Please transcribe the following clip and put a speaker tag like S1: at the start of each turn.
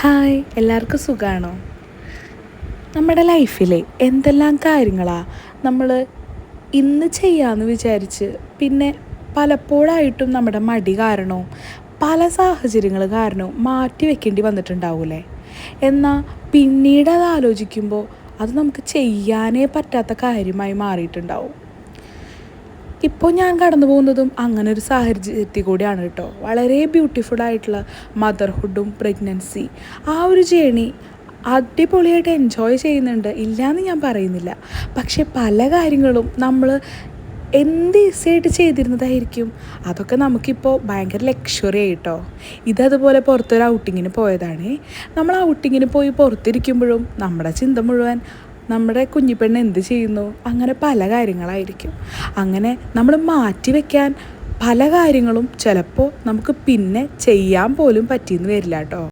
S1: Hi, എല്ലാവർക്കും സുഖമാണോ? നമ്മുടെ ലൈഫിലെ എന്തെല്ലാം കാര്യങ്ങളാണ് നമ്മൾ ഇന്ന് ചെയ്യാമെന്ന് വിചാരിച്ച് പിന്നെ പലപ്പോഴായിട്ടും നമ്മുടെ മടി കാരണവും പല സാഹചര്യങ്ങൾ കാരണവും മാറ്റി വെക്കേണ്ടി വന്നിട്ടുണ്ടാവൂലേ? എന്നാൽ പിന്നീട് അത് ആലോചിക്കുമ്പോൾ അത് നമുക്ക് ചെയ്യാനേ പറ്റാത്ത കാര്യമായി മാറിയിട്ടുണ്ടാവും. ഇപ്പോൾ ഞാൻ കടന്നു പോകുന്നതും അങ്ങനെ ഒരു സാഹചര്യത്തിൽ കൂടിയാണ് കേട്ടോ. വളരെ ബ്യൂട്ടിഫുള്ളായിട്ടുള്ള മദർഹുഡും പ്രഗ്നൻസി ആ ഒരു ജേണി അടിപൊളിയായിട്ട് എൻജോയ് ചെയ്യുന്നുണ്ട്, ഇല്ലയെന്ന് ഞാൻ പറയുന്നില്ല. പക്ഷെ പല കാര്യങ്ങളും നമ്മൾ എന്ത് ഈസിയായിട്ട് ചെയ്തിരുന്നതായിരിക്കും അതൊക്കെ നമുക്കിപ്പോൾ ഭയങ്കര ലക്ഷറി ആയിട്ടോ. ഇതതുപോലെ പുറത്തൊരു ഔട്ടിങ്ങിന് പോയതാണ്. നമ്മൾ ഔട്ടിങ്ങിന് പോയി പുറത്തിരിക്കുമ്പോഴും നമ്മുടെ ചിന്ത മുഴുവൻ നമ്മുടെ കുഞ്ഞിപ്പെണ്ണ് എന്ത് ചെയ്യുന്നു, അങ്ങനെ പല കാര്യങ്ങളായിരിക്കും. അങ്ങനെ നമ്മൾ മാറ്റി വയ്ക്കാൻ പല കാര്യങ്ങളും ചിലപ്പോൾ നമുക്ക് പിന്നെ ചെയ്യാൻ പോലും പറ്റിയെന്ന് വരില്ല കേട്ടോ.